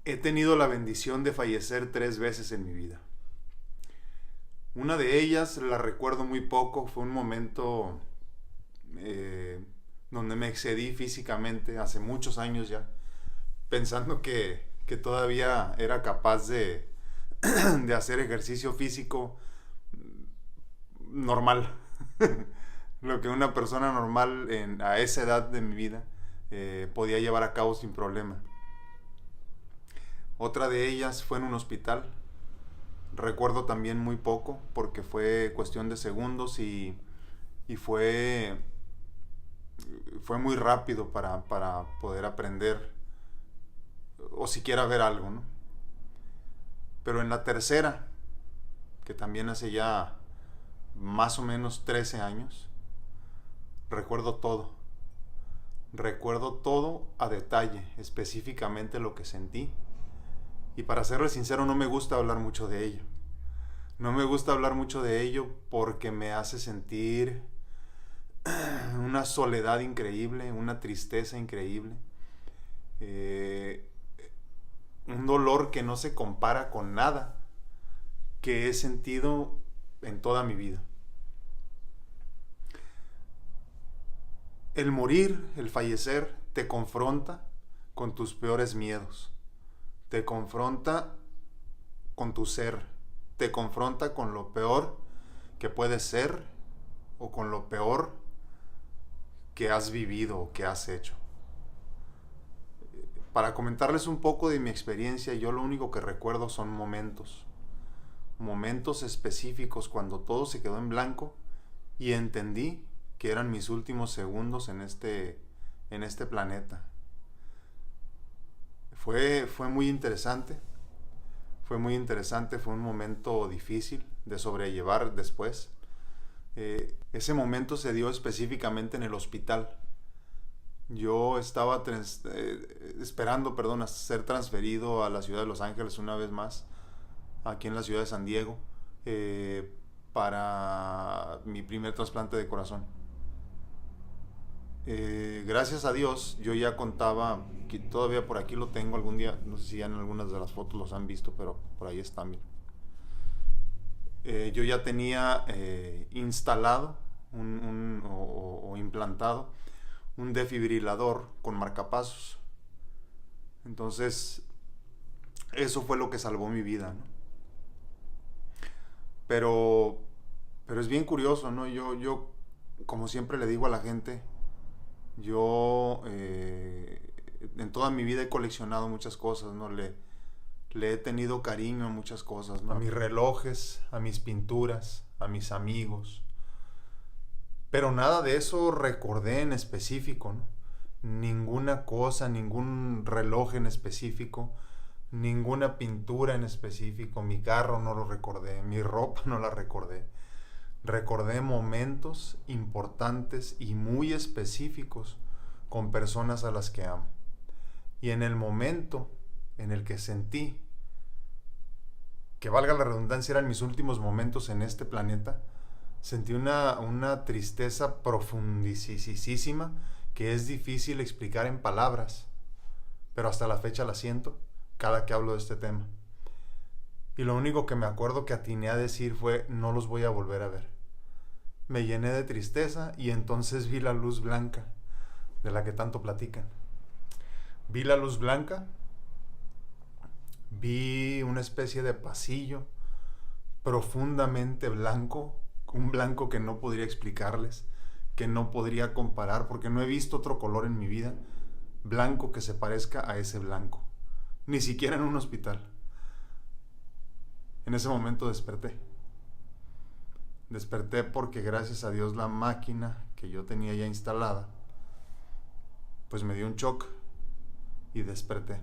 He tenido la bendición de fallecer 3 veces en mi vida. Una de ellas la recuerdo muy poco, fue un momento donde me excedí físicamente hace muchos años ya, pensando que todavía era capaz de hacer ejercicio físico normal, lo que una persona normal a esa edad de mi vida podía llevar a cabo sin problema. Otra de ellas fue en un hospital. Recuerdo también muy poco porque fue cuestión de segundos y fue muy rápido para poder aprender o siquiera ver algo, ¿no? Pero en la tercera, que también hace ya más o menos 13 años, recuerdo todo. Recuerdo todo a detalle, específicamente lo que sentí. Y para serle sincero, no me gusta hablar mucho de ello. No me gusta hablar mucho de ello porque me hace sentir una soledad increíble, una tristeza increíble. Un dolor que no se compara con nada que he sentido en toda mi vida. El morir, el fallecer, te confronta con tus peores miedos. Te confronta con tu ser, te confronta con lo peor que puedes ser o con lo peor que has vivido o que has hecho. Para comentarles un poco de mi experiencia, yo lo único que recuerdo son momentos específicos cuando todo se quedó en blanco y entendí que eran mis últimos segundos en este planeta. Fue muy interesante, fue un momento difícil de sobrellevar después. Ese momento se dio específicamente en el hospital. Yo estaba esperando a ser transferido a la ciudad de Los Ángeles una vez más, aquí en la ciudad de San Diego, para mi primer trasplante de corazón. Gracias a Dios, yo ya contaba, que todavía por aquí lo tengo, algún día, no sé si ya en algunas de las fotos los han visto, pero por ahí está, miren. Yo ya tenía instalado o implantado un desfibrilador con marcapasos. Entonces, eso fue lo que salvó mi vida, ¿no? Pero es bien curioso, ¿no? Yo, como siempre le digo a la gente, yo en toda mi vida he coleccionado muchas cosas, ¿no? Le he tenido cariño a muchas cosas, ¿no? A mis relojes, a mis pinturas, a mis amigos. Pero nada de eso recordé en específico, ¿no? Ninguna cosa, ningún reloj en específico, ninguna pintura en específico. Mi carro no lo recordé, mi ropa no la recordé. Recordé momentos importantes y muy específicos con personas a las que amo. Y en el momento en el que sentí que, valga la redundancia, eran mis últimos momentos en este planeta, sentí una tristeza profundísima que es difícil explicar en palabras, pero hasta la fecha la siento cada que hablo de este tema. Y lo único que me acuerdo que atiné a decir fue: no los voy a volver a ver. Me llené de tristeza y entonces vi la luz blanca de la que tanto platican. Vi la luz blanca, vi una especie de pasillo profundamente blanco, un blanco que no podría explicarles, que no podría comparar, porque no he visto otro color en mi vida blanco que se parezca a ese blanco, ni siquiera en un hospital. En ese momento desperté porque, gracias a Dios, la máquina que yo tenía ya instalada pues me dio un shock y desperté.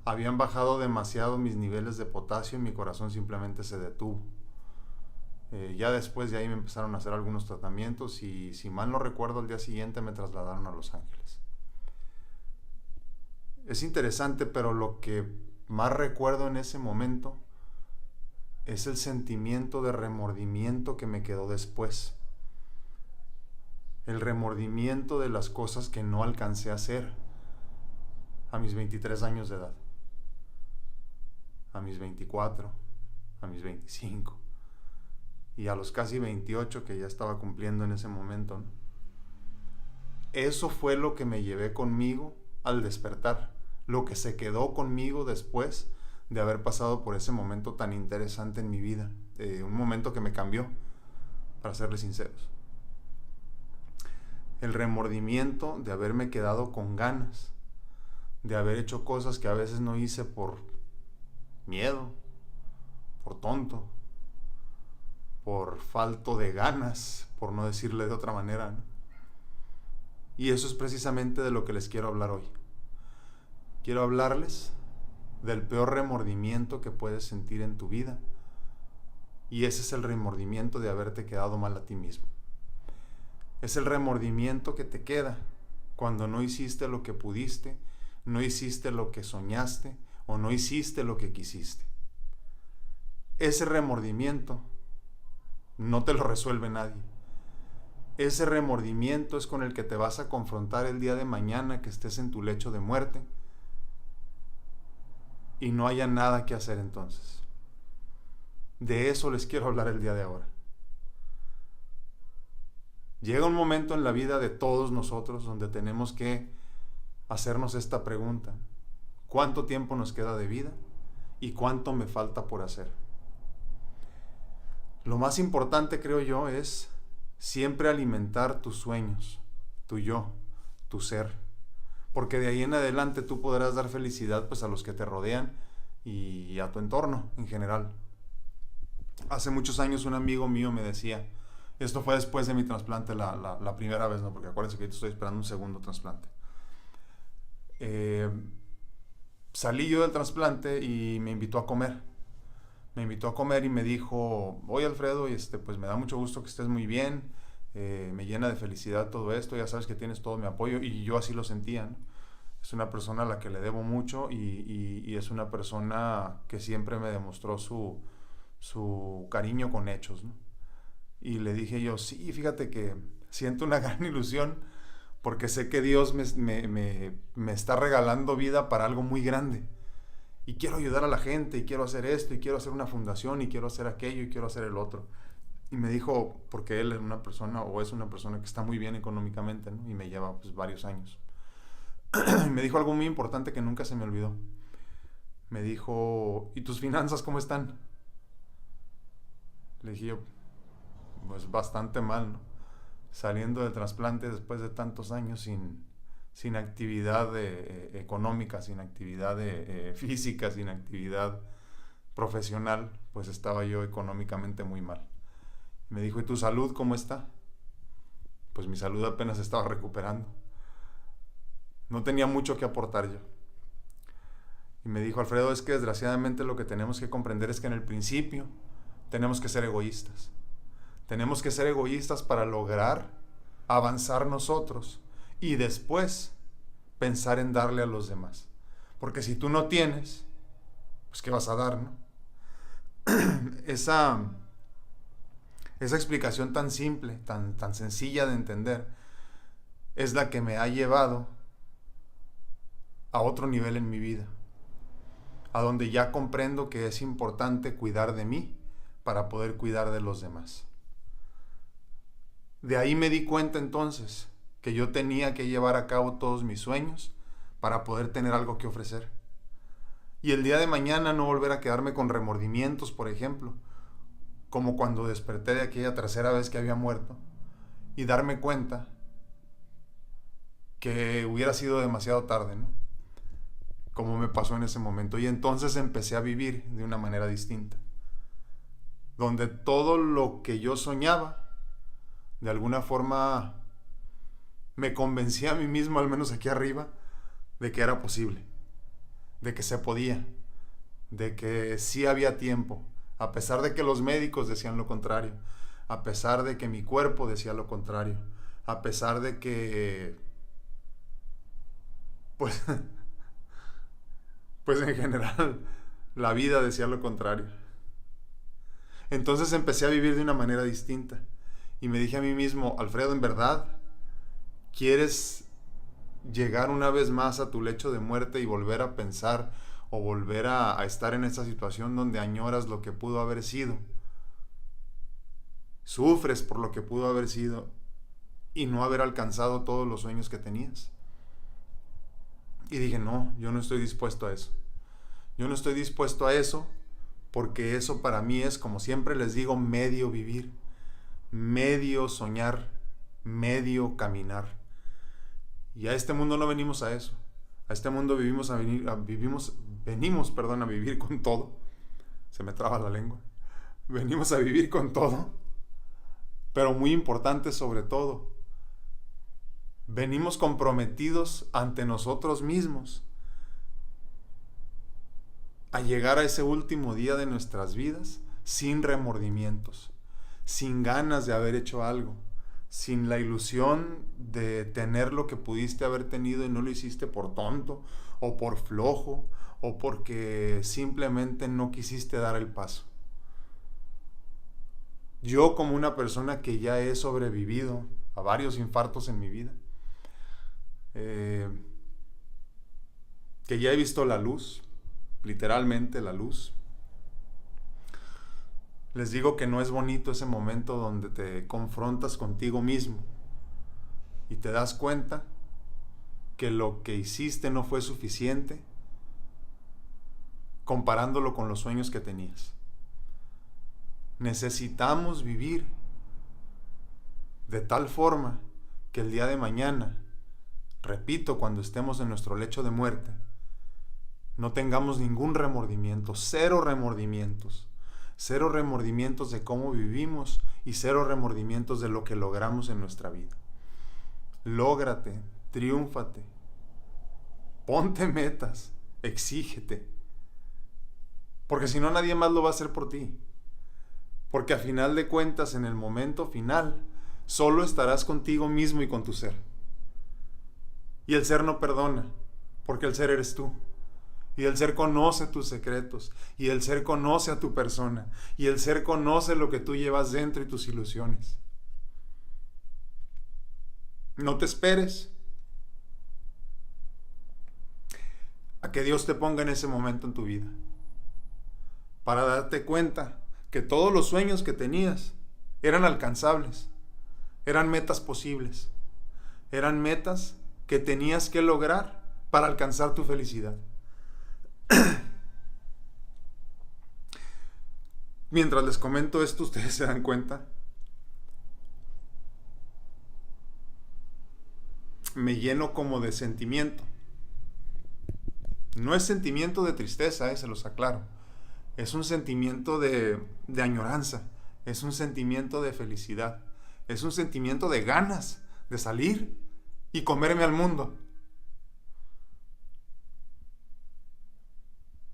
Habían bajado demasiado mis niveles de potasio y mi corazón simplemente se detuvo. Ya después de ahí me empezaron a hacer algunos tratamientos y, si mal no recuerdo, al día siguiente me trasladaron a Los Ángeles. Es interesante, pero lo que más recuerdo en ese momento es el sentimiento de remordimiento que me quedó después. el remordimiento de las cosas que no alcancé a hacer a mis 23 años de edad, a mis 24, a mis 25 y a los casi 28 que ya estaba cumpliendo en ese momento, ¿no? Eso fue lo que me llevé conmigo al despertar, lo que se quedó conmigo después de haber pasado por ese momento tan interesante en mi vida, un momento que me cambió, para serles sinceros. El remordimiento de haberme quedado con ganas, de haber hecho cosas que a veces no hice por miedo, por tonto, por falto de ganas, por no decirle de otra manera, ¿no? Y eso es precisamente de lo que les quiero hablar hoy. Quiero hablarles del peor remordimiento que puedes sentir en tu vida. Y ese es el remordimiento de haberte quedado mal a ti mismo. Es el remordimiento que te queda cuando no hiciste lo que pudiste, no hiciste lo que soñaste o no hiciste lo que quisiste. Ese remordimiento no te lo resuelve nadie. Ese remordimiento es con el que te vas a confrontar el día de mañana que estés en tu lecho de muerte y no haya nada que hacer entonces. De eso les quiero hablar el día de ahora. Llega un momento en la vida de todos nosotros donde tenemos que hacernos esta pregunta: ¿cuánto tiempo nos queda de vida y cuánto me falta por hacer? Lo más importante, creo yo, es siempre alimentar tus sueños, tu yo, tu ser, porque de ahí en adelante tú podrás dar felicidad pues a los que te rodean y a tu entorno en general. Hace muchos años un amigo mío me decía, esto fue después de mi trasplante la primera vez, ¿no? Porque acuérdense que estoy esperando un segundo trasplante. Salí yo del trasplante y me invitó a comer. Me invitó a comer y me dijo, oye Alfredo, pues me da mucho gusto que estés muy bien, me llena de felicidad todo esto, ya sabes que tienes todo mi apoyo, y yo así lo sentía, ¿no? Es una persona a la que le debo mucho y es una persona que siempre me demostró su cariño con hechos, ¿no? Y le dije yo, sí, fíjate que siento una gran ilusión porque sé que Dios me está regalando vida para algo muy grande. Y quiero ayudar a la gente, y quiero hacer esto, y quiero hacer una fundación, y quiero hacer aquello, y quiero hacer el otro. Y me dijo, porque él es una persona que está muy bien económicamente, ¿no? Y me lleva pues varios años. Y me dijo algo muy importante que nunca se me olvidó. Me dijo, ¿y tus finanzas cómo están? Le dije yo, pues bastante mal, ¿no? Saliendo del trasplante después de tantos años sin actividad económica, sin actividad física, sin actividad profesional, pues estaba yo económicamente muy mal. Me dijo, ¿y tu salud cómo está? Pues mi salud apenas estaba recuperando. No tenía mucho que aportar yo. Y me dijo, Alfredo, es que desgraciadamente lo que tenemos que comprender es que en el principio tenemos que ser egoístas. Tenemos que ser egoístas para lograr avanzar nosotros y después pensar en darle a los demás. Porque si tú no tienes, pues ¿qué vas a dar, no? Esa explicación tan simple, tan sencilla de entender, es la que me ha llevado a otro nivel en mi vida, a donde ya comprendo que es importante cuidar de mí para poder cuidar de los demás. De ahí me di cuenta entonces que yo tenía que llevar a cabo todos mis sueños para poder tener algo que ofrecer. Y el día de mañana no volver a quedarme con remordimientos, por ejemplo, como cuando desperté de aquella tercera vez que había muerto, y darme cuenta que hubiera sido demasiado tarde, ¿no? Como me pasó en ese momento. Y entonces empecé a vivir de una manera distinta, donde todo lo que yo soñaba, de alguna forma me convencí a mí mismo, al menos aquí arriba, de que era posible, de que se podía, de que sí había tiempo, a pesar de que los médicos decían lo contrario, a pesar de que mi cuerpo decía lo contrario, a pesar de que pues en general la vida decía lo contrario. Entonces empecé a vivir de una manera distinta y me dije a mí mismo, Alfredo, en verdad ¿Quieres llegar una vez más a tu lecho de muerte y volver a pensar o volver a estar en esa situación donde añoras lo que pudo haber sido? Sufres por lo que pudo haber sido y no haber alcanzado todos los sueños que tenías. Y dije, no, yo no estoy dispuesto a eso. Yo no estoy dispuesto a eso porque eso para mí es, como siempre les digo, medio vivir, medio soñar, medio caminar. Y a este mundo no venimos a eso. A este mundo venimos a vivir con todo. Se me traba la lengua. Venimos a vivir con todo. Pero muy importante sobre todo, venimos comprometidos ante nosotros mismos a llegar a ese último día de nuestras vidas sin remordimientos, sin ganas de haber hecho algo, sin la ilusión de tener lo que pudiste haber tenido y no lo hiciste por tonto o por flojo o porque simplemente no quisiste dar el paso. Yo, como una persona que ya he sobrevivido a varios infartos en mi vida, que ya he visto la luz, literalmente la luz, les digo que no es bonito ese momento donde te confrontas contigo mismo y te das cuenta que lo que hiciste no fue suficiente comparándolo con los sueños que tenías. Necesitamos vivir de tal forma que el día de mañana, repito, cuando estemos en nuestro lecho de muerte, no tengamos ningún remordimiento, cero remordimientos de cómo vivimos y cero remordimientos de lo que logramos en nuestra vida. Lógrate, triúnfate, ponte metas, exígete, porque si no nadie más lo va a hacer por ti. Porque a final de cuentas, en el momento final, solo estarás contigo mismo y con tu ser. Y el ser no perdona, porque el ser eres tú. Y el ser conoce tus secretos. Y el ser conoce a tu persona. Y el ser conoce lo que tú llevas dentro y tus ilusiones. No te esperes a que Dios te ponga en ese momento en tu vida, para darte cuenta que todos los sueños que tenías eran alcanzables, eran metas posibles, eran metas que tenías que lograr para alcanzar tu felicidad. Mientras les comento esto, ustedes se dan cuenta, me lleno como de sentimiento. No es sentimiento de tristeza, se los aclaro. Es un sentimiento de añoranza, es un sentimiento de felicidad, es un sentimiento de ganas de salir y comerme al mundo.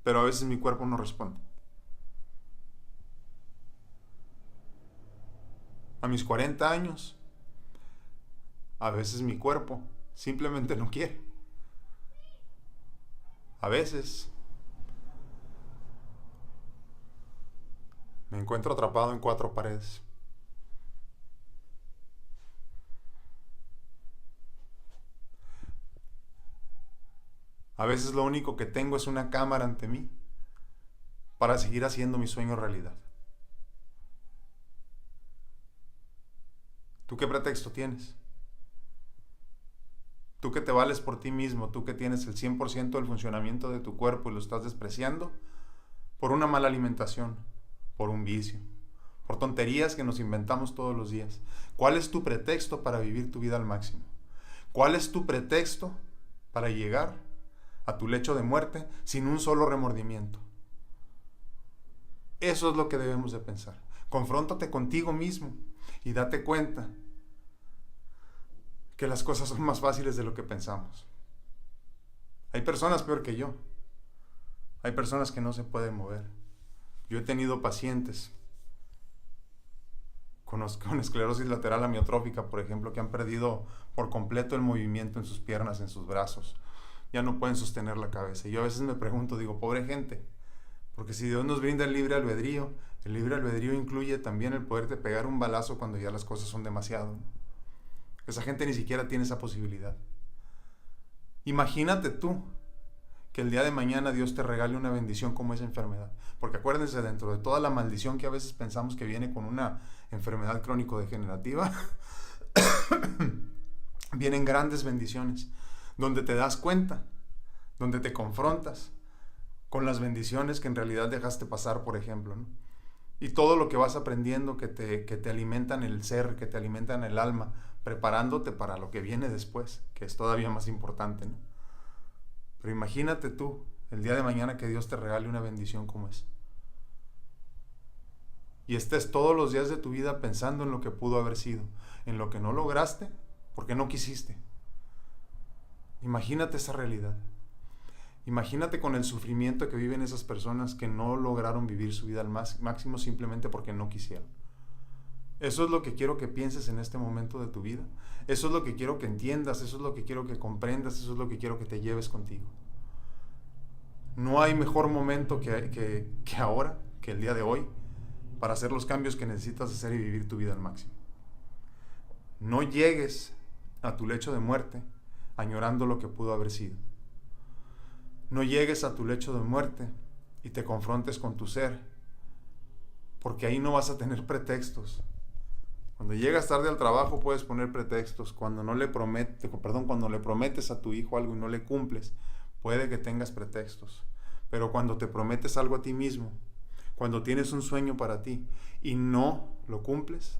Pero a veces mi cuerpo no responde. A mis 40 años, a veces mi cuerpo simplemente no quiere. A veces me encuentro atrapado en 4 paredes. A veces lo único que tengo es una cámara ante mí para seguir haciendo mi sueño realidad. ¿Tú qué pretexto tienes? Tú que te vales por ti mismo, tú que tienes el 100% del funcionamiento de tu cuerpo y lo estás despreciando por una mala alimentación, por un vicio, por tonterías que nos inventamos todos los días. ¿Cuál es tu pretexto para vivir tu vida al máximo? ¿Cuál es tu pretexto para llegar a tu lecho de muerte sin un solo remordimiento? Eso es lo que debemos de pensar. Confróntate contigo mismo y date cuenta que las cosas son más fáciles de lo que pensamos. Hay personas peor que yo. Hay personas que no se pueden mover. Yo he tenido pacientes con esclerosis lateral amiotrófica, por ejemplo, que han perdido por completo el movimiento en sus piernas, en sus brazos. Ya no pueden sostener la cabeza. Y yo a veces me pregunto, digo, pobre gente, porque si Dios nos brinda el libre albedrío incluye también el poderte pegar un balazo cuando ya las cosas son demasiado, ¿no? Esa gente ni siquiera tiene esa posibilidad. Imagínate tú que el día de mañana Dios te regale una bendición como esa enfermedad. Porque acuérdense, dentro de toda la maldición que a veces pensamos que viene con una enfermedad crónico-degenerativa, vienen grandes bendiciones, donde te das cuenta, donde te confrontas con las bendiciones que en realidad dejaste pasar, por ejemplo, ¿no? Y todo lo que vas aprendiendo que te alimentan el ser, que te alimentan el alma, preparándote para lo que viene después, que es todavía más importante, ¿no? Pero imagínate tú, el día de mañana, que Dios te regale una bendición como esa. Y estés todos los días de tu vida pensando en lo que pudo haber sido, en lo que no lograste, porque no quisiste. Imagínate esa realidad. Imagínate con el sufrimiento que viven esas personas que no lograron vivir su vida al máximo simplemente porque no quisieron. Eso es lo que quiero que pienses en este momento de tu vida. Eso es lo que quiero que entiendas, eso es lo que quiero que comprendas, eso es lo que quiero que te lleves contigo. No hay mejor momento que ahora, que el día de hoy, para hacer los cambios que necesitas hacer y vivir tu vida al máximo. No llegues a tu lecho de muerte añorando lo que pudo haber sido. No llegues a tu lecho de muerte y te confrontes con tu ser, porque ahí no vas a tener pretextos. Cuando llegas tarde al trabajo puedes poner pretextos. Cuando le prometes a tu hijo algo y no le cumples, puede que tengas pretextos. Pero cuando te prometes algo a ti mismo, cuando tienes un sueño para ti y no lo cumples,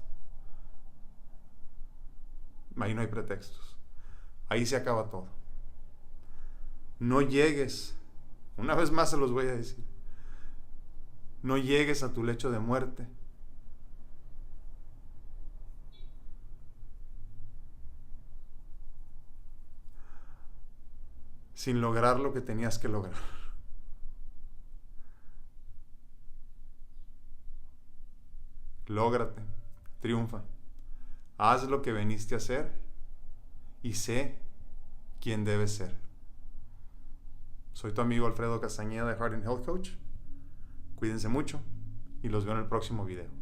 ahí no hay pretextos. Ahí se acaba todo. No llegues, una vez más se los voy a decir, no llegues a tu lecho de muerte sin lograr lo que tenías que lograr. Lógrate, triunfa, haz lo que viniste a hacer y sé quién debes ser. Soy tu amigo Alfredo Castañeda de Heart and Health Coach. Cuídense mucho y los veo en el próximo video.